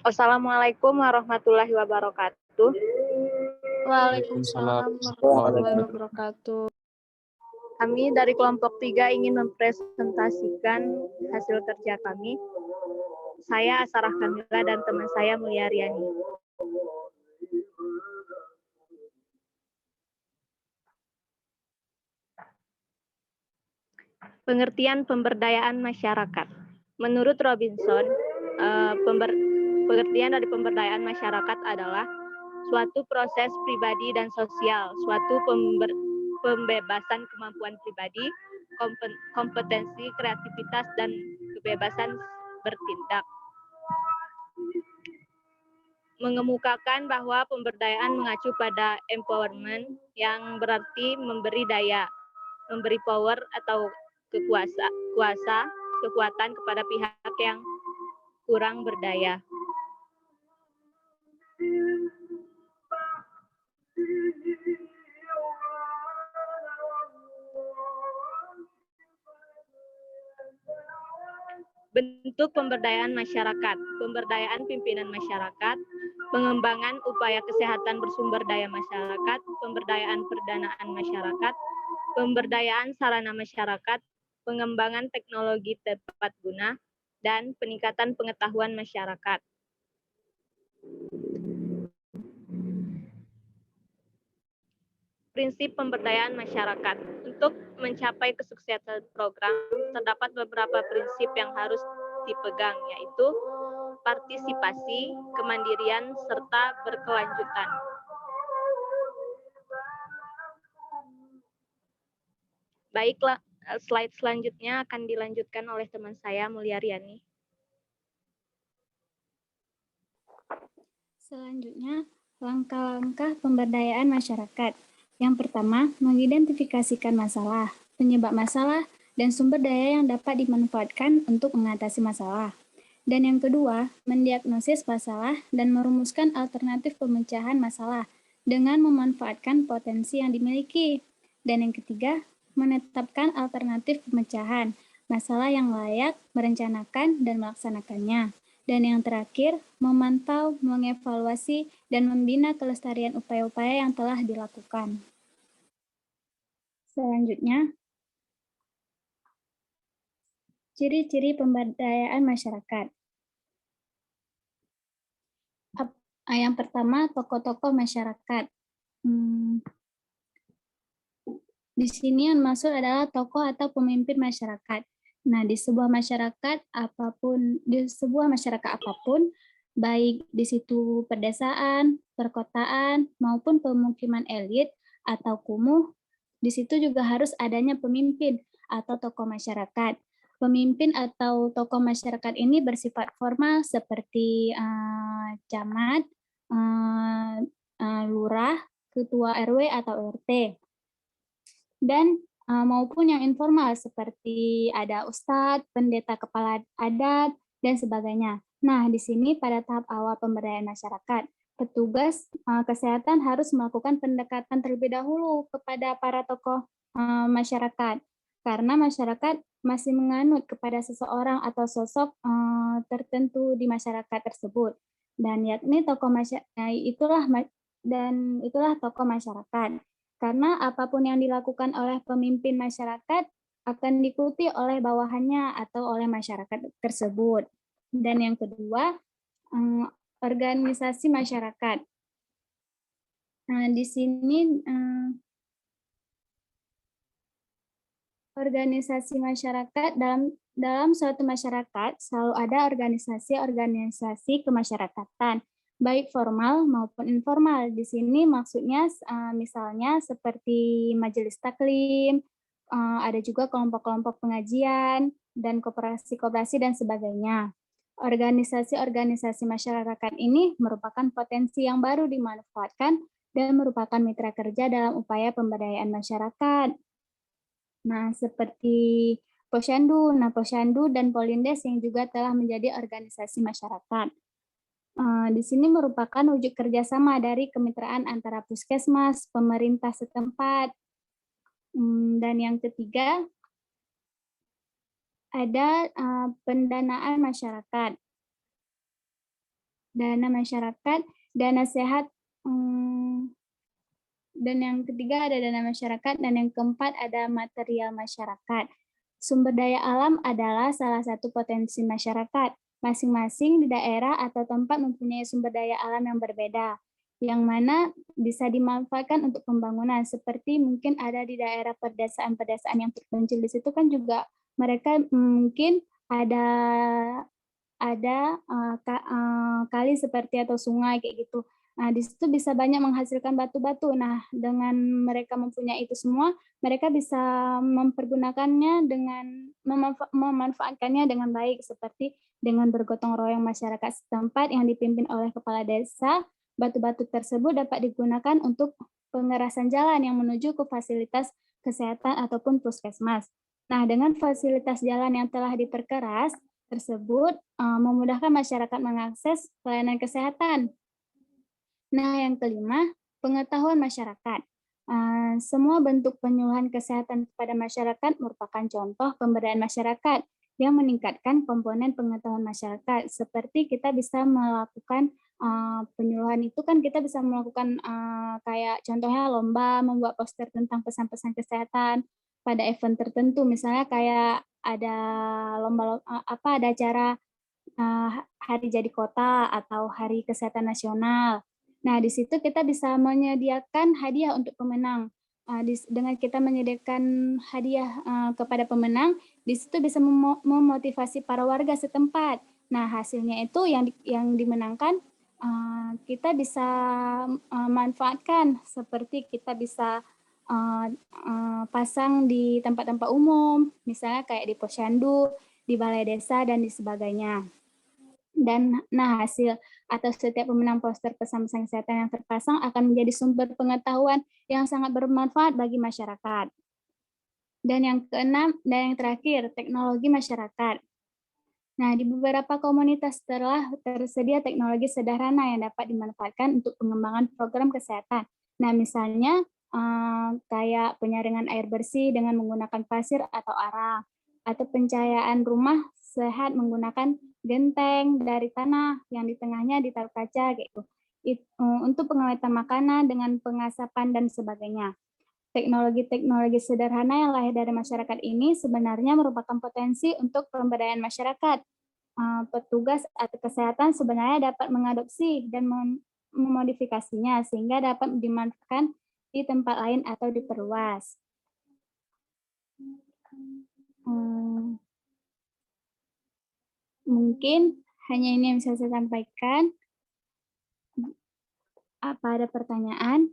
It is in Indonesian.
Assalamualaikum warahmatullahi wabarakatuh. Waalaikumsalam warahmatullahi wabarakatuh. Kami dari kelompok 3 ingin mempresentasikan hasil kerja kami. Saya Asarah Kamila dan teman saya Mulia Riani. Pengertian pemberdayaan masyarakat. Menurut Robinson, pengertian dari pemberdayaan masyarakat adalah suatu proses pribadi dan sosial, suatu pembebasan kemampuan pribadi, kompetensi, kreativitas, dan kebebasan bertindak. Mengemukakan bahwa pemberdayaan mengacu pada empowerment yang berarti memberi daya, memberi power atau kekuatan kepada pihak yang kurang berdaya. Bentuk pemberdayaan masyarakat, pemberdayaan pimpinan masyarakat, pengembangan upaya kesehatan bersumber daya masyarakat, pemberdayaan perdanaan masyarakat, pemberdayaan sarana masyarakat, pengembangan teknologi tepat guna, dan peningkatan pengetahuan masyarakat. Prinsip pemberdayaan masyarakat. Untuk mencapai kesuksesan program, terdapat beberapa prinsip yang harus dipegang, yaitu partisipasi, kemandirian, serta berkelanjutan. Baiklah, slide selanjutnya akan dilanjutkan oleh teman saya, Mulia Riani. Selanjutnya, langkah-langkah pemberdayaan masyarakat. Yang pertama, mengidentifikasikan masalah, penyebab masalah, dan sumber daya yang dapat dimanfaatkan untuk mengatasi masalah. Dan yang kedua, mendiagnosis masalah dan merumuskan alternatif pemecahan masalah dengan memanfaatkan potensi yang dimiliki. Dan yang ketiga, menetapkan alternatif pemecahan masalah yang layak, merencanakan, dan melaksanakannya. Dan yang terakhir, memantau, mengevaluasi, dan membina kelestarian upaya-upaya yang telah dilakukan. Selanjutnya, ciri-ciri pemberdayaan masyarakat. Yang pertama, tokoh-tokoh masyarakat. Di sini yang masuk adalah tokoh atau pemimpin masyarakat. Nah, di sebuah masyarakat apapun, baik di situ pedesaan, perkotaan, maupun pemukiman elit atau kumuh, di situ juga harus adanya pemimpin atau tokoh masyarakat. Pemimpin atau tokoh masyarakat ini bersifat formal seperti camat, lurah, ketua RW atau RT. Dan maupun yang informal seperti ada ustadz, pendeta kepala adat, dan sebagainya. Nah, di sini pada tahap awal pemberdayaan masyarakat, petugas kesehatan harus melakukan pendekatan terlebih dahulu kepada para tokoh masyarakat, karena masyarakat masih menganut kepada seseorang atau sosok tertentu di masyarakat tersebut. Dan yakni tokoh masyarakat itulah tokoh masyarakat. Karena apapun yang dilakukan oleh pemimpin masyarakat akan diikuti oleh bawahannya atau oleh masyarakat tersebut. Dan yang kedua, organisasi masyarakat. Nah, di sini organisasi masyarakat dalam suatu masyarakat selalu ada organisasi kemasyarakatan, baik formal maupun informal. Di sini maksudnya misalnya seperti majelis taklim, ada juga kelompok-kelompok pengajian, dan koperasi-koperasi dan sebagainya. Organisasi-organisasi masyarakat ini merupakan potensi yang baru dimanfaatkan dan merupakan mitra kerja dalam upaya pemberdayaan masyarakat. Nah, seperti Posyandu, Posyandu dan Polindes yang juga telah menjadi organisasi masyarakat. Di sini merupakan wujud kerjasama dari kemitraan antara puskesmas, pemerintah setempat. Dan yang ketiga, ada pendanaan masyarakat. dana masyarakat, dana sehat, dan yang ketiga ada dana masyarakat, dan yang keempat ada material masyarakat. Sumber daya alam adalah salah satu potensi masyarakat. Masing-masing di daerah atau tempat mempunyai sumber daya alam yang berbeda, yang mana bisa dimanfaatkan untuk pembangunan. Seperti mungkin ada di daerah pedesaan-pedesaan yang terpencil, di situ kan juga mereka mungkin ada kali seperti atau sungai kayak gitu. Nah, di situ bisa banyak menghasilkan batu-batu. Nah, dengan mereka mempunyai itu semua, mereka bisa mempergunakannya dengan memanfaatkannya dengan baik, seperti dengan bergotong royong masyarakat setempat yang dipimpin oleh kepala desa. Batu-batu tersebut dapat digunakan untuk pengerasan jalan yang menuju ke fasilitas kesehatan ataupun puskesmas. Nah, dengan fasilitas jalan yang telah diperkeras tersebut, memudahkan masyarakat mengakses pelayanan kesehatan. Nah, yang kelima, pengetahuan masyarakat. Semua bentuk penyuluhan kesehatan kepada masyarakat merupakan contoh pemberdayaan masyarakat yang meningkatkan komponen pengetahuan masyarakat. Seperti kita bisa melakukan penyuluhan itu kan kita bisa melakukan kayak contohnya lomba membuat poster tentang pesan-pesan kesehatan pada event tertentu, misalnya kayak ada lomba ada acara Hari Jadi Kota atau Hari Kesehatan Nasional. Nah, di situ kita bisa menyediakan hadiah untuk pemenang. Dengan kita menyediakan hadiah kepada pemenang, di situ bisa memotivasi para warga setempat. Nah, hasilnya itu yang dimenangkan kita bisa manfaatkan, seperti kita bisa pasang di tempat-tempat umum, misalnya kayak di posyandu, di balai desa, dan di sebagainya. Dan hasil atau setiap pemenang poster pesan-pesan kesehatan yang terpasang akan menjadi sumber pengetahuan yang sangat bermanfaat bagi masyarakat. Dan yang keenam dan yang terakhir, teknologi masyarakat. Nah, di beberapa komunitas telah tersedia teknologi sederhana yang dapat dimanfaatkan untuk pengembangan program kesehatan. Nah, misalnya kayak penyaringan air bersih dengan menggunakan pasir atau arang, atau pencahayaan rumah sehat menggunakan genteng dari tanah yang di tengahnya ditaruh kaca gitu. Untuk pengawetan makanan dengan pengasapan dan sebagainya. Teknologi-teknologi sederhana yang lahir dari masyarakat ini sebenarnya merupakan potensi untuk pemberdayaan masyarakat. Petugas atau kesehatan sebenarnya dapat mengadopsi dan memodifikasinya sehingga dapat dimanfaatkan di tempat lain atau diperluas. Mungkin hanya ini yang bisa saya sampaikan. Apa ada pertanyaan?